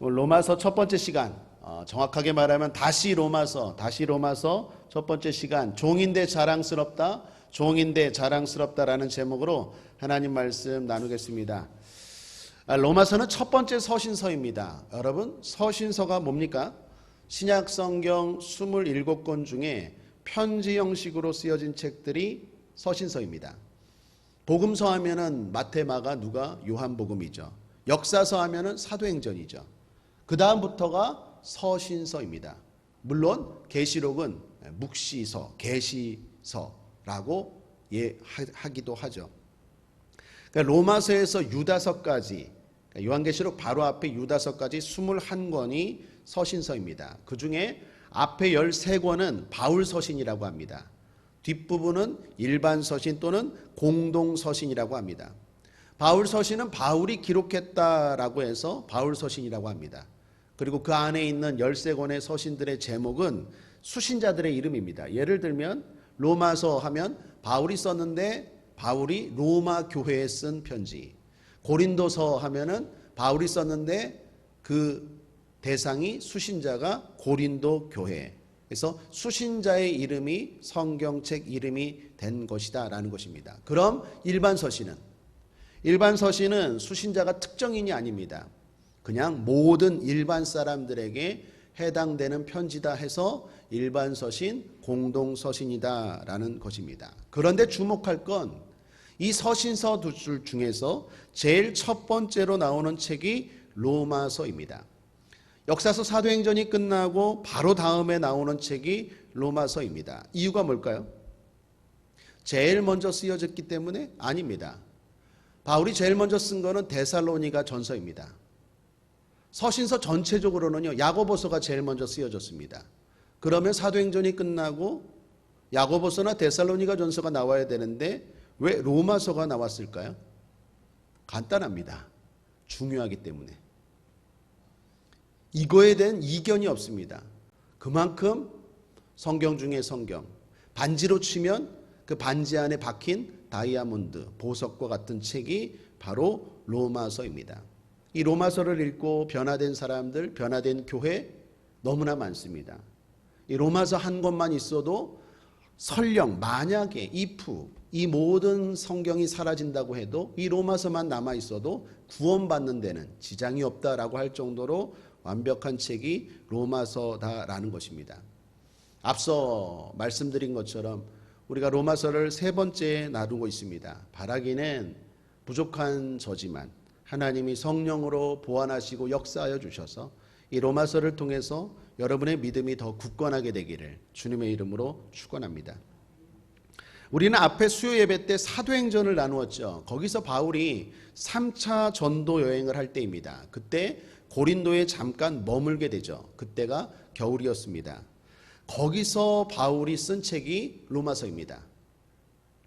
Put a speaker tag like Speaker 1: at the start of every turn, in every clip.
Speaker 1: 로마서 첫 번째 시간, 정확하게 말하면 다시 로마서 첫 번째 시간, 종인데 자랑스럽다, 종인데 자랑스럽다라는 제목으로 하나님 말씀 나누겠습니다. 로마서는 첫 번째 서신서입니다. 여러분, 서신서가 뭡니까? 신약 성경 27권 중에 편지 형식으로 쓰여진 책들이 서신서입니다. 복음서 하면은 마태, 마가, 누가, 요한복음이죠. 역사서 하면은 사도행전이죠. 그 다음부터가 서신서입니다. 물론 계시록은 묵시서, 계시서라고 하기도 하죠. 그러니까 로마서에서 유다서까지, 요한계시록 바로 앞에 유다서까지 21권이 서신서입니다. 그 중에 앞에 13권은 바울서신이라고 합니다. 뒷부분은 일반서신 또는 공동서신이라고 합니다. 바울서신은 바울이 기록했다라고 해서 바울서신이라고 합니다. 그리고 그 안에 있는 13권의 서신들의 제목은 수신자들의 이름입니다. 예를 들면 로마서 하면 바울이 썼는데 바울이 로마 교회에 쓴 편지, 고린도서 하면은 바울이 썼는데 그 대상이 수신자가 고린도 교회, 그래서 수신자의 이름이 성경책 이름이 된 것이다 라는 것입니다. 그럼 일반 서신은 수신자가 특정인이 아닙니다. 그냥 모든 일반 사람들에게 해당되는 편지다 해서 일반 서신, 공동 서신이다 라는 것입니다. 그런데 주목할 건 이 서신서 두 줄 중에서 제일 첫 번째로 나오는 책이 로마서입니다. 역사서 사도행전이 끝나고 바로 다음에 나오는 책이 로마서입니다. 이유가 뭘까요? 제일 먼저 쓰여졌기 때문에? 아닙니다. 바울이 제일 먼저 쓴 거는 데살로니가 전서입니다. 서신서 전체적으로는요, 야고보서가 제일 먼저 쓰여졌습니다. 그러면 사도행전이 끝나고 야고보서나 데살로니가 전서가 나와야 되는데 왜 로마서가 나왔을까요? 간단합니다. 중요하기 때문에. 이거에 대한 이견이 없습니다. 그만큼 성경 중에 성경, 반지로 치면 그 반지 안에 박힌 다이아몬드, 보석과 같은 책이 바로 로마서입니다. 이 로마서를 읽고 변화된 사람들, 변화된 교회 너무나 많습니다. 이 로마서 한 권만 있어도 설령 만약에 이 모든 성경이 사라진다고 해도 이 로마서만 남아 있어도 구원받는 데는 지장이 없다라고 할 정도로 완벽한 책이 로마서다라는 것입니다. 앞서 말씀드린 것처럼 우리가 로마서를 세 번째 나누고 있습니다. 바라기는 부족한 저지만 하나님이 성령으로 보완하시고 역사하여 주셔서 이 로마서를 통해서 여러분의 믿음이 더 굳건하게 되기를 주님의 이름으로 축원합니다. 우리는 앞에 수요 예배 때 사도행전을 나누었죠. 거기서 바울이 3차 전도 여행을 할 때입니다. 그때 고린도에 잠깐 머물게 되죠. 그때가 겨울이었습니다. 거기서 바울이 쓴 책이 로마서입니다.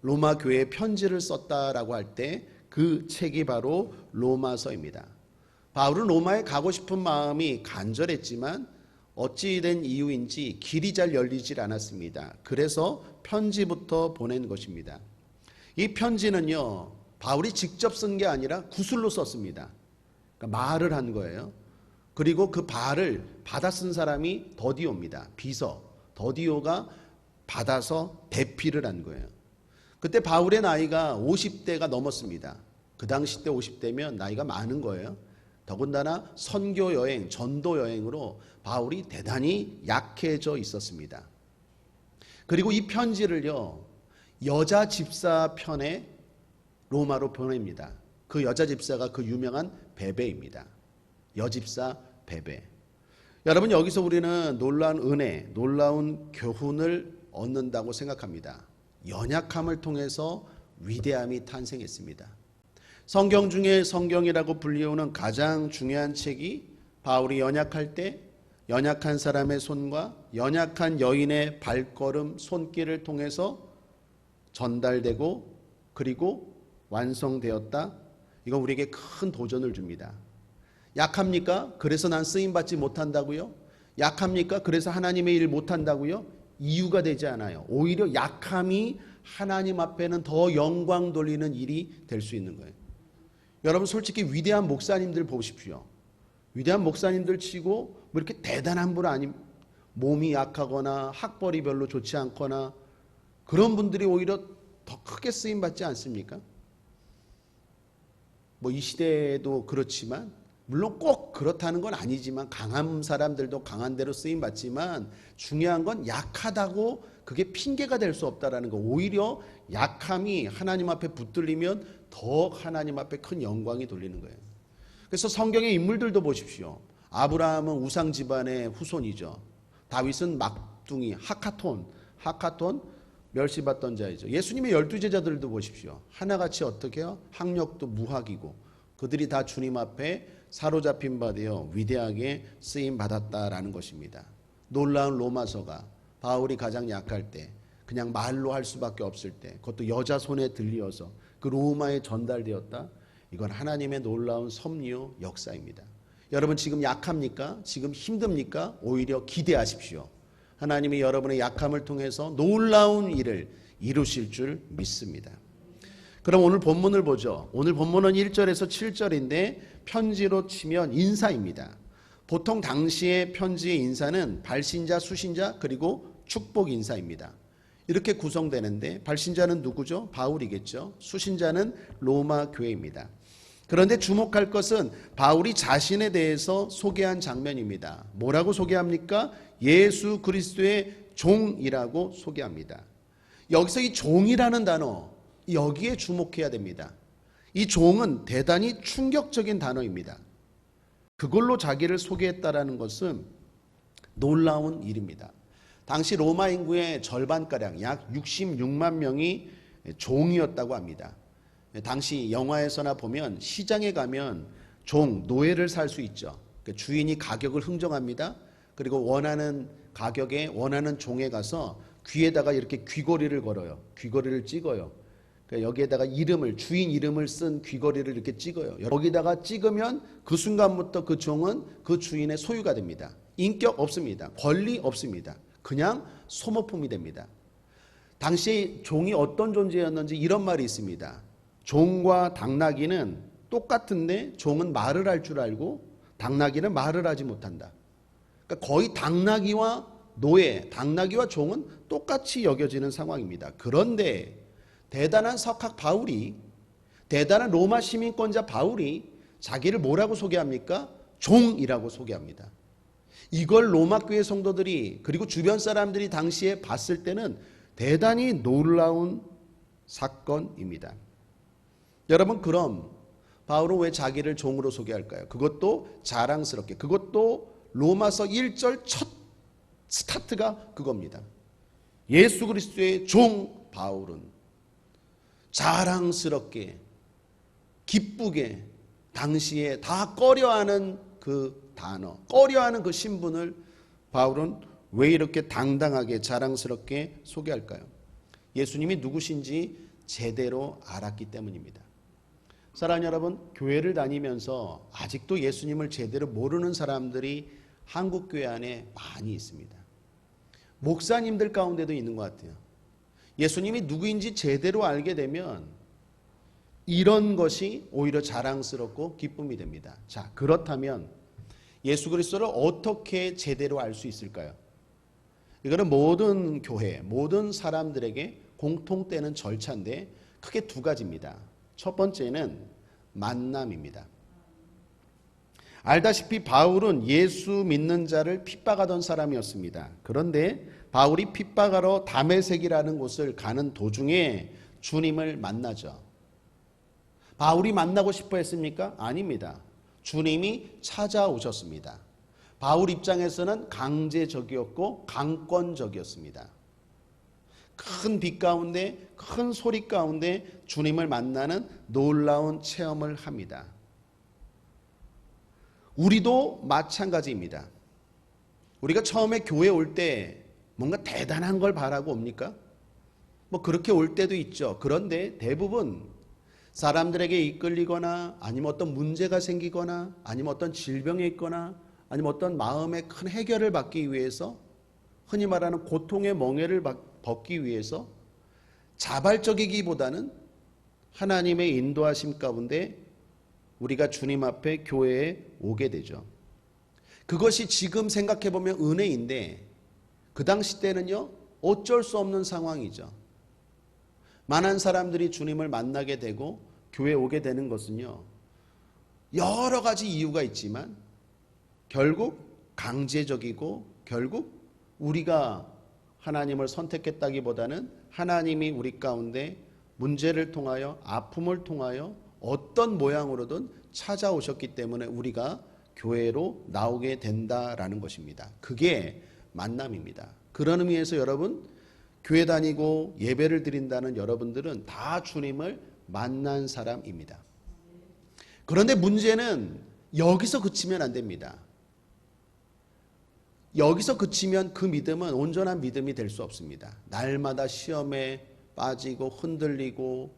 Speaker 1: 로마 교회에 편지를 썼다라고 할 때 그 책이 바로 로마서입니다. 바울은 로마에 가고 싶은 마음이 간절했지만 어찌된 이유인지 길이 잘 열리질 않았습니다. 그래서 편지부터 보낸 것입니다. 이 편지는요, 바울이 직접 쓴 게 아니라 구술로 썼습니다. 그러니까 말을 한 거예요. 그리고 그 말을 받아 쓴 사람이 더디오입니다. 비서 더디오가 받아서 대피를 한 거예요. 그때 바울의 나이가 50대가 넘었습니다. 그 당시 때 50대면 나이가 많은 거예요. 더군다나 선교 여행, 전도 여행으로 바울이 대단히 약해져 있었습니다. 그리고 이 편지를요, 여자 집사 편에 로마로 보냅니다. 그 여자 집사가 그 유명한 베베입니다. 여집사 베베. 여러분, 여기서 우리는 놀라운 은혜, 놀라운 교훈을 얻는다고 생각합니다. 연약함을 통해서 위대함이 탄생했습니다. 성경 중에 성경이라고 불리우는 가장 중요한 책이 바울이 연약할 때 연약한 사람의 손과 연약한 여인의 발걸음, 손길을 통해서 전달되고 그리고 완성되었다. 이건 우리에게 큰 도전을 줍니다. 약합니까? 그래서 난 쓰임받지 못한다고요? 약합니까? 그래서 하나님의 일 못한다고요? 이유가 되지 않아요. 오히려 약함이 하나님 앞에는 더 영광 돌리는 일이 될 수 있는 거예요. 여러분, 솔직히 위대한 목사님들 보십시오. 위대한 목사님들 치고 뭐 이렇게 대단한 분 아님, 몸이 약하거나 학벌이 별로 좋지 않거나 그런 분들이 오히려 더 크게 쓰임 받지 않습니까? 뭐 이 시대에도 그렇지만 물론 꼭 그렇다는 건 아니지만 강한 사람들도 강한 대로 쓰임 받지만 중요한 건 약하다고 그게 핑계가 될 수 없다라는 거. 오히려 약함이 하나님 앞에 붙들리면 더 하나님 앞에 큰 영광이 돌리는 거예요. 그래서 성경의 인물들도 보십시오. 아브라함은 우상 집안의 후손이죠. 다윗은 막둥이 하카톤 멸시받던 자이죠. 예수님의 12제자들도 보십시오. 하나같이 어떻게 해요? 학력도 무학이고 그들이 다 주님 앞에 사로잡힌 바 되어 위대하게 쓰임 받았다라는 것입니다. 놀라운 로마서가 바울이 가장 약할 때 그냥 말로 할 수밖에 없을 때 그것도 여자 손에 들리어서 그 로마에 전달되었다. 이건 하나님의 놀라운 섭리요 역사입니다. 여러분 지금 약합니까? 지금 힘듭니까? 오히려 기대하십시오. 하나님이 여러분의 약함을 통해서 놀라운 일을 이루실 줄 믿습니다. 그럼 오늘 본문을 보죠. 오늘 본문은 1절에서 7절인데 편지로 치면 인사입니다. 보통 당시의 편지의 인사는 발신자, 수신자 그리고 축복 인사입니다. 이렇게 구성되는데 발신자는 누구죠? 바울이겠죠. 수신자는 로마 교회입니다. 그런데 주목할 것은 바울이 자신에 대해서 소개한 장면입니다. 뭐라고 소개합니까? 예수 그리스도의 종이라고 소개합니다. 여기서 이 종이라는 단어 여기에 주목해야 됩니다. 이 종은 대단히 충격적인 단어입니다. 그걸로 자기를 소개했다라는 것은 놀라운 일입니다. 당시 로마 인구의 절반가량 약 66만 명이 종이었다고 합니다. 당시 영화에서나 보면 시장에 가면 종, 노예를 살 수 있죠. 주인이 가격을 흥정합니다. 그리고 원하는 가격에 원하는 종에 가서 귀에다가 이렇게 귀걸이를 걸어요. 귀걸이를 찍어요. 여기에다가 이름을, 주인 이름을 쓴 귀걸이를 이렇게 찍어요. 여기다가 찍으면 그 순간부터 그 종은 그 주인의 소유가 됩니다. 인격 없습니다. 권리 없습니다. 그냥 소모품이 됩니다. 당시 종이 어떤 존재였는지 이런 말이 있습니다. 종과 당나귀는 똑같은데 종은 말을 할 줄 알고 당나귀는 말을 하지 못한다. 그러니까 거의 당나귀와 노예, 당나귀와 종은 똑같이 여겨지는 상황입니다. 그런데 대단한 석학 바울이, 대단한 로마 시민권자 바울이 자기를 뭐라고 소개합니까? 종이라고 소개합니다. 이걸 로마 교회 성도들이 그리고 주변 사람들이 당시에 봤을 때는 대단히 놀라운 사건입니다. 여러분 그럼 바울은 왜 자기를 종으로 소개할까요? 그것도 자랑스럽게, 그것도 로마서 1절 첫 스타트가 그겁니다. 예수 그리스도의 종 바울은 자랑스럽게 기쁘게 당시에 다 꺼려하는 그 단어, 꺼려하는 그 신분을 바울은 왜 이렇게 당당하게 자랑스럽게 소개할까요? 예수님이 누구신지 제대로 알았기 때문입니다. 사랑하는 여러분, 교회를 다니면서 아직도 예수님을 제대로 모르는 사람들이 한국교회 안에 많이 있습니다. 목사님들 가운데도 있는 것 같아요. 예수님이 누구인지 제대로 알게 되면 이런 것이 오히려 자랑스럽고 기쁨이 됩니다. 자, 그렇다면 예수 그리스도를 어떻게 제대로 알 수 있을까요? 이거는 모든 교회, 모든 사람들에게 공통되는 절차인데 크게 두 가지입니다. 첫 번째는 만남입니다. 알다시피 바울은 예수 믿는 자를 핍박하던 사람이었습니다. 그런데 바울이 핍박하러 다메섹이라는 곳을 가는 도중에 주님을 만나죠. 바울이 만나고 싶어 했습니까? 아닙니다. 주님이 찾아오셨습니다. 바울 입장에서는 강제적이었고 강권적이었습니다. 큰 빛 가운데, 큰 소리 가운데 주님을 만나는 놀라운 체험을 합니다. 우리도 마찬가지입니다. 우리가 처음에 교회 올 때 뭔가 대단한 걸 바라고 옵니까? 뭐 그렇게 올 때도 있죠. 그런데 대부분 사람들에게 이끌리거나 아니면 어떤 문제가 생기거나 아니면 어떤 질병에 있거나 아니면 어떤 마음의 큰 해결을 받기 위해서 흔히 말하는 고통의 멍에를 벗기 위해서 자발적이기보다는 하나님의 인도하심 가운데 우리가 주님 앞에 교회에 오게 되죠. 그것이 지금 생각해 보면 은혜인데 그 당시 때는요, 어쩔 수 없는 상황이죠. 많은 사람들이 주님을 만나게 되고 교회에 오게 되는 것은요, 여러 가지 이유가 있지만 결국 강제적이고 결국 우리가 하나님을 선택했다기보다는 하나님이 우리 가운데 문제를 통하여 아픔을 통하여 어떤 모양으로든 찾아오셨기 때문에 우리가 교회로 나오게 된다라는 것입니다. 그게 만남입니다. 그런 의미에서 여러분, 교회 다니고 예배를 드린다는 여러분들은 다 주님을 만난 사람입니다. 그런데 문제는 여기서 그치면 안 됩니다. 여기서 그치면 그 믿음은 온전한 믿음이 될 수 없습니다. 날마다 시험에 빠지고 흔들리고,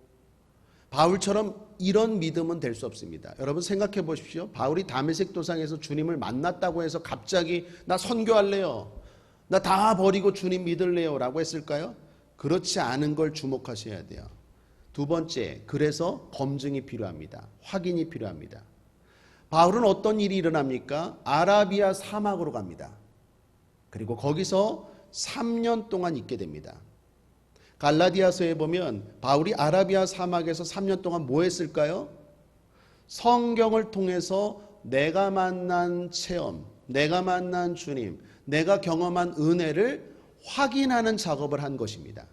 Speaker 1: 바울처럼 이런 믿음은 될 수 없습니다. 여러분 생각해 보십시오. 바울이 다메섹 도상에서 주님을 만났다고 해서 갑자기 나 선교할래요, 나 다 버리고 주님 믿을래요 라고 했을까요? 그렇지 않은 걸 주목하셔야 돼요. 두 번째, 그래서 검증이 필요합니다. 확인이 필요합니다. 바울은 어떤 일이 일어납니까? 아라비아 사막으로 갑니다. 그리고 거기서 3년 동안 있게 됩니다. 갈라디아서에 보면 바울이 아라비아 사막에서 3년 동안 뭐 했을까요? 성경을 통해서 내가 만난 체험, 내가 만난 주님, 내가 경험한 은혜를 확인하는 작업을 한 것입니다.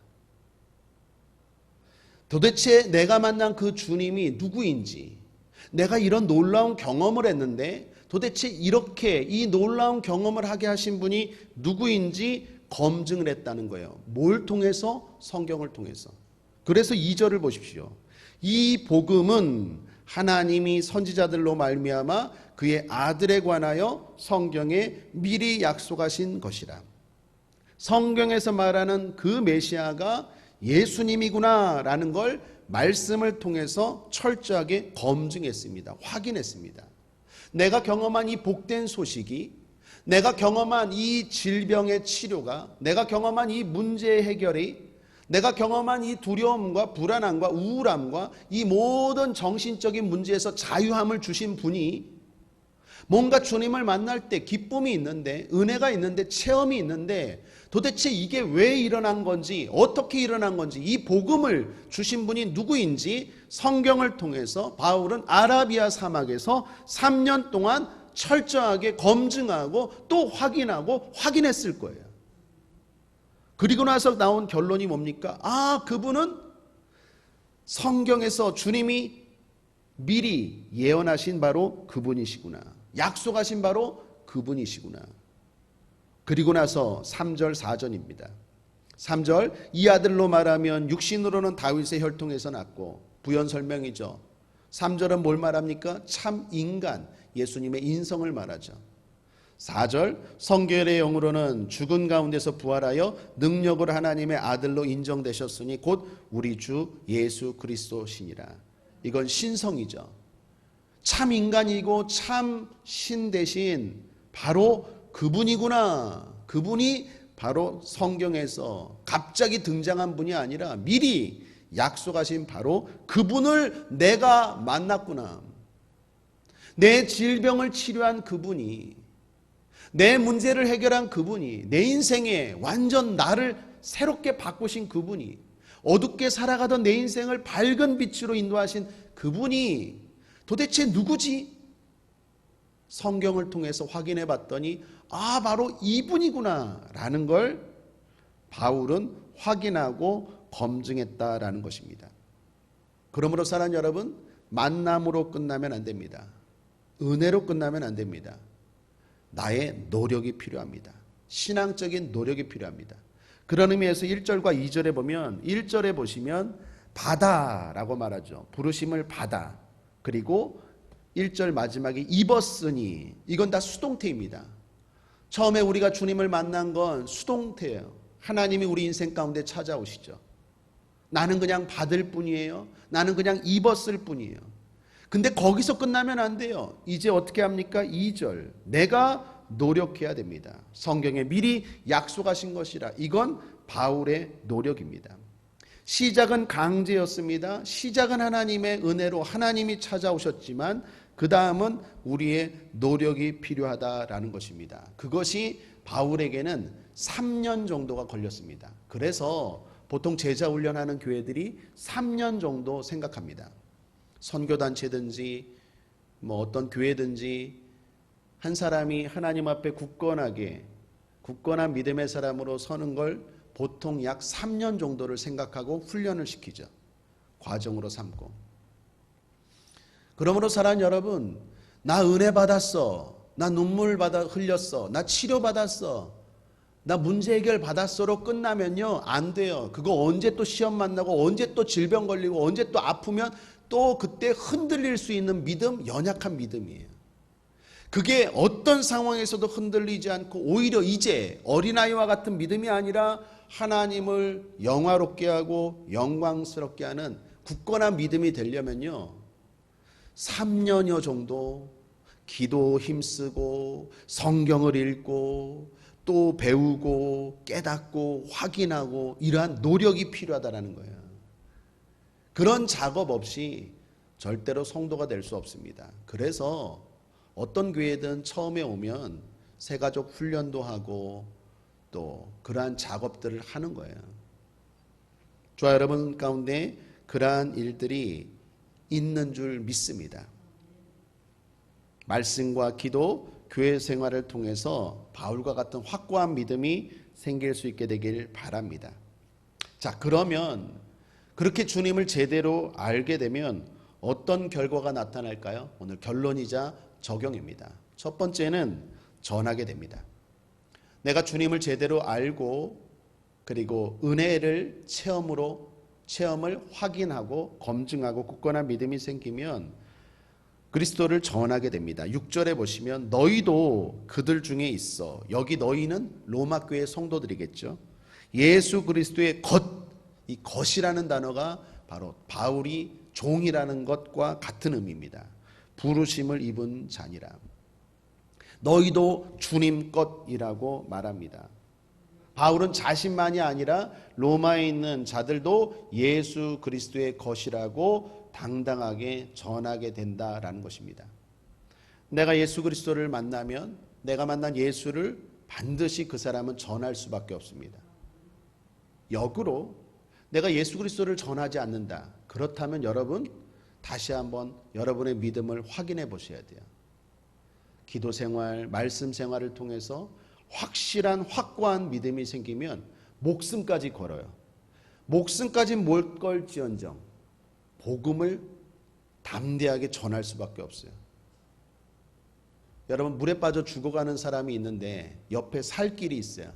Speaker 1: 도대체 내가 만난 그 주님이 누구인지, 내가 이런 놀라운 경험을 했는데 도대체 이렇게 이 놀라운 경험을 하게 하신 분이 누구인지 검증을 했다는 거예요. 뭘 통해서? 성경을 통해서. 그래서 2절을 보십시오. 이 복음은 하나님이 선지자들로 말미암아 그의 아들에 관하여 성경에 미리 약속하신 것이라. 성경에서 말하는 그 메시아가 예수님이구나라는 걸 말씀을 통해서 철저하게 검증했습니다. 확인했습니다. 내가 경험한 이 복된 소식이, 내가 경험한 이 질병의 치료가, 내가 경험한 이 문제의 해결이, 내가 경험한 이 두려움과 불안함과 우울함과 이 모든 정신적인 문제에서 자유함을 주신 분이 뭔가 주님을 만날 때 기쁨이 있는데, 은혜가 있는데, 체험이 있는데 도대체 이게 왜 일어난 건지, 어떻게 일어난 건지, 이 복음을 주신 분이 누구인지 성경을 통해서 바울은 아라비아 사막에서 3년 동안 철저하게 검증하고 또 확인하고 확인했을 거예요. 그리고 나서 나온 결론이 뭡니까? 아, 그분은 성경에서 주님이 미리 예언하신 바로 그분이시구나. 약속하신 바로 그분이시구나. 그리고 나서 3절 4절입니다. 3절, 이 아들로 말하면 육신으로는 다윗의 혈통에서 났고, 부연 설명이죠. 3절은 뭘 말합니까? 참 인간, 예수님의 인성을 말하죠. 4절, 성결의 영으로는 죽은 가운데서 부활하여 능력으로 하나님의 아들로 인정되셨으니 곧 우리 주 예수 그리스도시니라. 이건 신성이죠. 참 인간이고 참 신 대신 바로 그분이구나. 그분이 바로 성경에서 갑자기 등장한 분이 아니라 미리 약속하신 바로 그분을 내가 만났구나. 내 질병을 치료한 그분이, 내 문제를 해결한 그분이, 내 인생에 완전 나를 새롭게 바꾸신 그분이, 어둡게 살아가던 내 인생을 밝은 빛으로 인도하신 그분이 도대체 누구지? 성경을 통해서 확인해 봤더니 아, 바로 이분이구나 라는 걸 바울은 확인하고 검증했다라는 것입니다. 그러므로 사랑하는 여러분, 만남으로 끝나면 안 됩니다. 은혜로 끝나면 안 됩니다. 나의 노력이 필요합니다. 신앙적인 노력이 필요합니다. 그런 의미에서 1절과 2절에 보면, 1절에 보시면 받아라고 말하죠. 부르심을 받아. 그리고 1절 마지막에 입었으니, 이건 다 수동태입니다. 처음에 우리가 주님을 만난 건 수동태예요. 하나님이 우리 인생 가운데 찾아오시죠. 나는 그냥 받을 뿐이에요. 나는 그냥 입었을 뿐이에요. 근데 거기서 끝나면 안 돼요. 이제 어떻게 합니까? 2절, 내가 노력해야 됩니다. 성경에 미리 약속하신 것이라. 이건 바울의 노력입니다. 시작은 강제였습니다. 시작은 하나님의 은혜로 하나님이 찾아오셨지만 그 다음은 우리의 노력이 필요하다라는 것입니다. 그것이 바울에게는 3년 정도가 걸렸습니다. 그래서 보통 제자 훈련하는 교회들이 3년 정도 생각합니다. 선교단체든지 뭐 어떤 교회든지 한 사람이 하나님 앞에 굳건한 믿음의 사람으로 서는 걸 보통 약 3년 정도를 생각하고 훈련을 시키죠. 과정으로 삼고. 그러므로 사랑하는 여러분, 나 은혜 받았어. 나 눈물 흘렸어. 나 치료 받았어. 나 문제 해결 받았어로 끝나면요, 안 돼요. 그거 언제 또 시험 만나고 언제 또 질병 걸리고 언제 또 아프면 또 그때 흔들릴 수 있는 믿음, 연약한 믿음이에요. 그게 어떤 상황에서도 흔들리지 않고 오히려 이제 어린아이와 같은 믿음이 아니라 하나님을 영화롭게 하고 영광스럽게 하는 굳건한 믿음이 되려면요, 3년여 정도 기도 힘쓰고 성경을 읽고 또 배우고 깨닫고 확인하고 이러한 노력이 필요하다는 거예요. 그런 작업 없이 절대로 성도가 될 수 없습니다. 그래서 어떤 교회든 처음에 오면 새가족 훈련도 하고 또 그러한 작업들을 하는 거예요. 저와 여러분 가운데 그러한 일들이 있는 줄 믿습니다. 말씀과 기도, 교회 생활을 통해서 바울과 같은 확고한 믿음이 생길 수 있게 되길 바랍니다. 자, 그러면 그렇게 주님을 제대로 알게 되면 어떤 결과가 나타날까요? 오늘 결론이자 적용입니다. 첫 번째는 전하게 됩니다. 내가 주님을 제대로 알고 그리고 은혜를 체험을 확인하고 검증하고 굳건한 믿음이 생기면 그리스도를 전하게 됩니다. 6절에 보시면 너희도 그들 중에 있어. 여기 너희는 로마 교회 성도들이겠죠. 예수 그리스도의 이 것이라는 단어가 바로 바울이 종이라는 것과 같은 의미입니다. 부르심을 입은 자니라. 너희도 주님 것이라고 말합니다. 바울은 자신만이 아니라 로마에 있는 자들도 예수 그리스도의 것이라고 당당하게 전하게 된다라는 것입니다. 내가 예수 그리스도를 만나면 내가 만난 예수를 반드시 그 사람은 전할 수밖에 없습니다. 역으로 내가 예수 그리스도를 전하지 않는다. 그렇다면 여러분 다시 한번 여러분의 믿음을 확인해 보셔야 돼요. 기도 생활, 말씀 생활을 통해서 확실한 확고한 믿음이 생기면 목숨까지 걸어요. 목숨까지 못 걸지언정 복음을 담대하게 전할 수밖에 없어요. 여러분 물에 빠져 죽어가는 사람이 있는데 옆에 살 길이 있어요.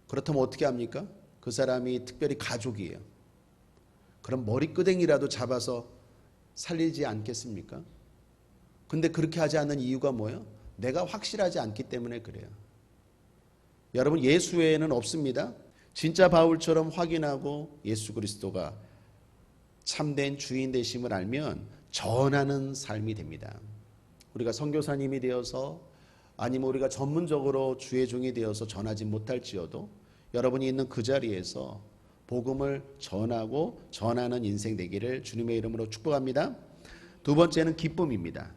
Speaker 1: 그렇다면 어떻게 합니까? 그 사람이 특별히 가족이에요. 그럼 머리끄댕이라도 잡아서 살리지 않겠습니까? 근데 그렇게 하지 않는 이유가 뭐예요? 내가 확실하지 않기 때문에 그래요. 여러분 예수 외에는 없습니다. 진짜 바울처럼 확인하고 예수 그리스도가 참된 주인 되심을 알면 전하는 삶이 됩니다. 우리가 선교사님이 되어서 아니면 우리가 전문적으로 주의 종이 되어서 전하지 못할지어도 여러분이 있는 그 자리에서 복음을 전하고 전하는 인생 되기를 주님의 이름으로 축복합니다. 두 번째는 기쁨입니다.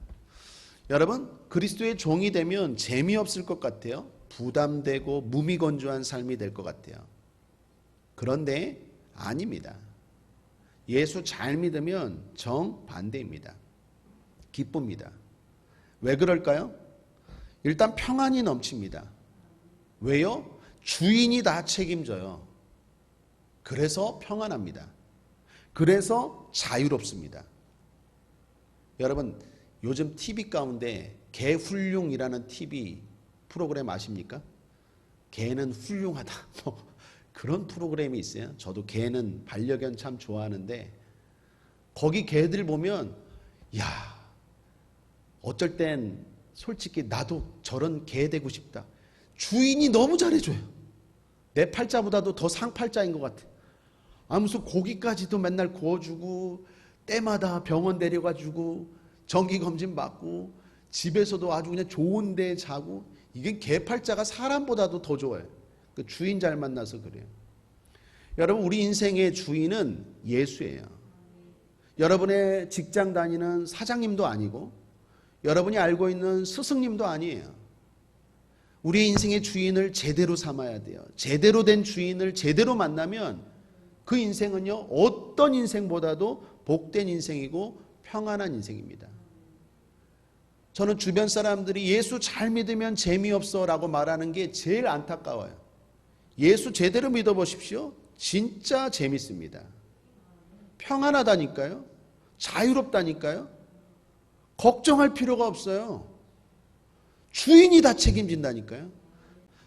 Speaker 1: 여러분 그리스도의 종이 되면 재미없을 것 같아요. 부담되고 무미건조한 삶이 될 것 같아요. 그런데 아닙니다. 예수 잘 믿으면 정반대입니다. 기쁩니다. 왜 그럴까요? 일단 평안이 넘칩니다. 왜요? 주인이 다 책임져요. 그래서 평안합니다. 그래서 자유롭습니다. 여러분 요즘 TV 가운데 개훌륭이라는 TV 프로그램 아십니까? 개는 훌륭하다. 그런 프로그램이 있어요. 저도 개는 반려견 참 좋아하는데 거기 개들 보면 야 어쩔 땐 솔직히 나도 저런 개 되고 싶다. 주인이 너무 잘해줘요. 내 팔자보다도 더 상팔자인 것 같아. 무슨 고기까지도 맨날 구워주고 때마다 병원 데려가주고 정기검진 받고 집에서도 아주 그냥 좋은 데 자고 이게 개팔자가 사람보다도 더 좋아요. 그 주인 잘 만나서 그래요. 여러분 우리 인생의 주인은 예수예요. 여러분의 직장 다니는 사장님도 아니고 여러분이 알고 있는 스승님도 아니에요. 우리의 인생의 주인을 제대로 삼아야 돼요. 제대로 된 주인을 제대로 만나면 그 인생은요, 어떤 인생보다도 복된 인생이고 평안한 인생입니다. 저는 주변 사람들이 예수 잘 믿으면 재미없어 라고 말하는 게 제일 안타까워요. 예수 제대로 믿어보십시오. 진짜 재밌습니다. 평안하다니까요. 자유롭다니까요. 걱정할 필요가 없어요. 주인이 다 책임진다니까요.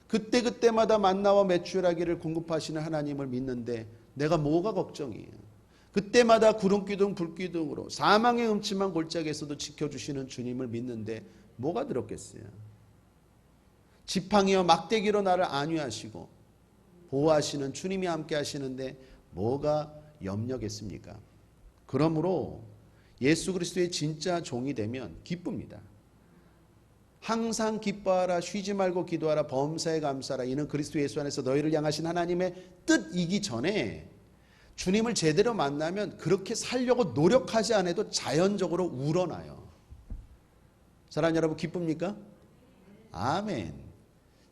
Speaker 1: 그때그때마다 만나와 메추라기를 공급하시는 하나님을 믿는데 내가 뭐가 걱정이에요. 그때마다 구름기둥 불기둥으로 사망의 음침한 골짜기에서도 지켜주시는 주님을 믿는데 뭐가 들었겠어요. 지팡이와 막대기로 나를 안위하시고 보호하시는 주님이 함께 하시는데 뭐가 염려겠습니까? 그러므로 예수 그리스도의 진짜 종이 되면 기쁩니다. 항상 기뻐하라, 쉬지 말고 기도하라, 범사에 감사하라. 이는 그리스도 예수 안에서 너희를 향하신 하나님의 뜻이기 전에 주님을 제대로 만나면 그렇게 살려고 노력하지 않아도 자연적으로 우러나요. 사랑하는 여러분, 기쁩니까? 아멘.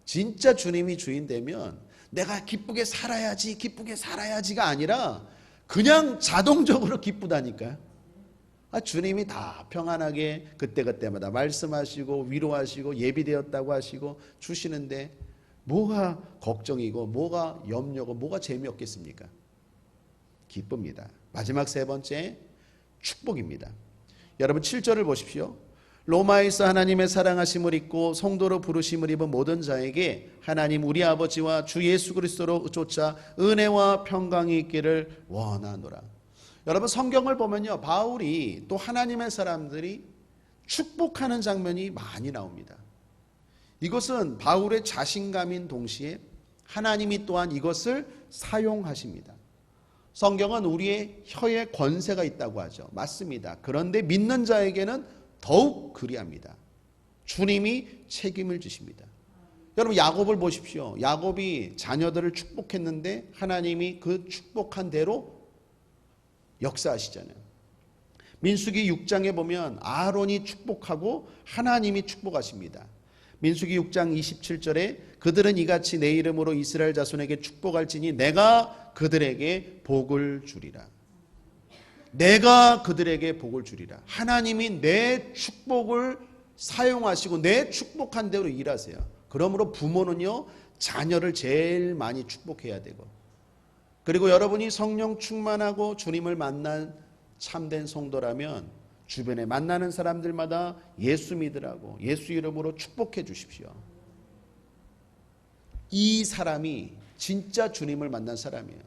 Speaker 1: 진짜 주님이 주인 되면 내가 기쁘게 살아야지, 기쁘게 살아야지가 아니라 그냥 자동적으로 기쁘다니까요. 주님이 다 평안하게 그때그때마다 말씀하시고 위로하시고 예비되었다고 하시고 주시는데 뭐가 걱정이고 뭐가 염려고 뭐가 재미없겠습니까? 기쁩니다. 마지막 세 번째, 축복입니다. 여러분 7절을 보십시오. 로마에서 하나님의 사랑하심을 입고 성도로 부르심을 입은 모든 자에게 하나님 우리 아버지와 주 예수 그리스도로 쫓아 은혜와 평강이 있기를 원하노라. 여러분 성경을 보면요, 바울이 또 하나님의 사람들이 축복하는 장면이 많이 나옵니다. 이것은 바울의 자신감인 동시에 하나님이 또한 이것을 사용하십니다. 성경은 우리의 혀에 권세가 있다고 하죠. 맞습니다. 그런데 믿는 자에게는 더욱 그리합니다. 주님이 책임을 지십니다. 여러분 야곱을 보십시오. 야곱이 자녀들을 축복했는데 하나님이 그 축복한 대로 역사하시잖아요. 민수기 6장에 보면 아론이 축복하고 하나님이 축복하십니다. 민수기 6장 27절에 그들은 이같이 내 이름으로 이스라엘 자손에게 축복할지니 내가 그들에게 복을 주리라. 내가 그들에게 복을 주리라. 하나님이 내 축복을 사용하시고 내 축복한 대로 일하세요. 그러므로 부모는요, 자녀를 제일 많이 축복해야 되고, 그리고 여러분이 성령 충만하고 주님을 만난 참된 성도라면 주변에 만나는 사람들마다 예수 믿으라고 예수 이름으로 축복해 주십시오. 이 사람이 진짜 주님을 만난 사람이에요.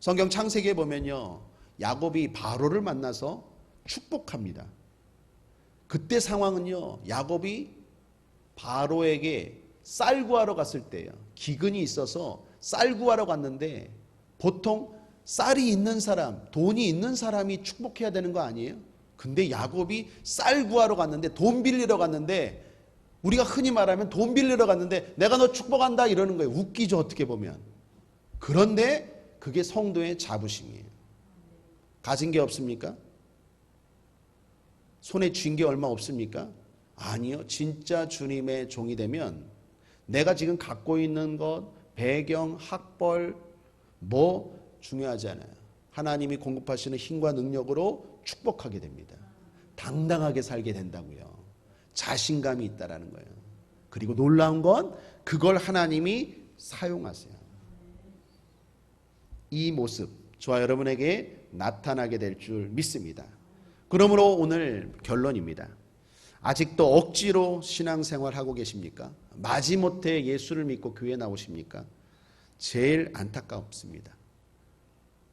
Speaker 1: 성경 창세기에 보면요, 야곱이 바로를 만나서 축복합니다. 그때 상황은요, 야곱이 바로에게 쌀 구하러 갔을 때예요. 기근이 있어서 쌀 구하러 갔는데 보통 쌀이 있는 사람, 돈이 있는 사람이 축복해야 되는 거 아니에요? 근데 야곱이 쌀 구하러 갔는데, 돈 빌리러 갔는데, 우리가 흔히 말하면 돈 빌리러 갔는데 내가 너 축복한다 이러는 거예요. 웃기죠, 어떻게 보면. 그런데 그게 성도의 자부심이에요. 가진 게 없습니까? 손에 쥔 게 얼마 없습니까? 아니요. 진짜 주님의 종이 되면 내가 지금 갖고 있는 것, 배경, 학벌 뭐 중요하지 않아요. 하나님이 공급하시는 힘과 능력으로 축복하게 됩니다. 당당하게 살게 된다고요. 자신감이 있다라는 거예요. 그리고 놀라운 건 그걸 하나님이 사용하세요. 이 모습 저와 여러분에게 나타나게 될 줄 믿습니다. 그러므로 오늘 결론입니다. 아직도 억지로 신앙생활하고 계십니까? 마지못해 예수를 믿고 교회 나오십니까? 제일 안타깝습니다.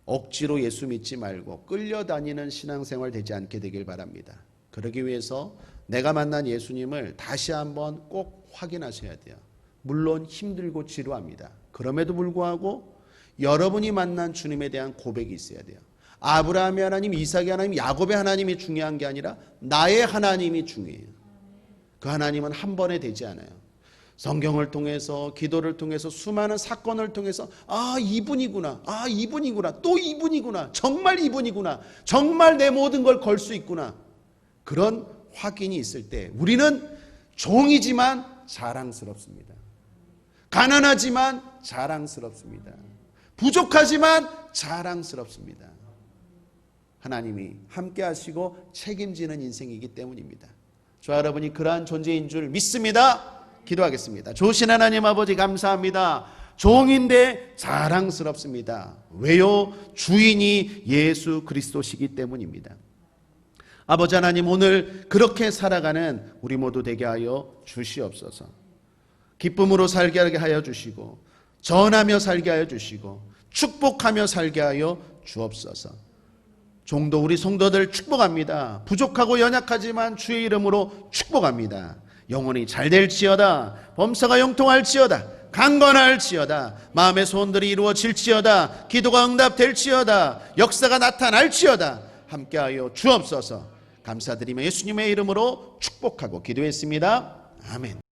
Speaker 1: 억지로 예수 믿지 말고 끌려다니는 신앙생활 되지 않게 되길 바랍니다. 그러기 위해서 내가 만난 예수님을 다시 한번 꼭 확인하셔야 돼요. 물론 힘들고 지루합니다. 그럼에도 불구하고 여러분이 만난 주님에 대한 고백이 있어야 돼요. 아브라함의 하나님, 이삭의 하나님, 야곱의 하나님이 중요한 게 아니라 나의 하나님이 중요해요. 그 하나님은 한 번에 되지 않아요. 성경을 통해서, 기도를 통해서, 수많은 사건을 통해서 이분이구나, 이분이구나, 또 이분이구나, 정말 이분이구나, 정말 내 모든 걸 걸 수 있구나, 그런 확인이 있을 때 우리는 종이지만 자랑스럽습니다. 가난하지만 자랑스럽습니다. 부족하지만 자랑스럽습니다. 하나님이 함께 하시고 책임지는 인생이기 때문입니다. 저와 여러분이 그러한 존재인 줄 믿습니다. 기도하겠습니다. 좋으신 하나님 아버지 감사합니다. 종인데 자랑스럽습니다. 왜요? 주인이 예수 그리스도시기 때문입니다. 아버지 하나님, 오늘 그렇게 살아가는 우리 모두 되게 하여 주시옵소서. 기쁨으로 살게 하여 주시고, 전하며 살게 하여 주시고, 축복하며 살게 하여 주옵소서. 종도 우리 성도들 축복합니다. 부족하고 연약하지만 주의 이름으로 축복합니다. 영혼이 잘 될지어다. 범사가 영통할지어다. 강건할지어다. 마음의 소원들이 이루어질지어다. 기도가 응답될지어다. 역사가 나타날지어다. 함께하여 주옵소서. 감사드리며 예수님의 이름으로 축복하고 기도했습니다. 아멘.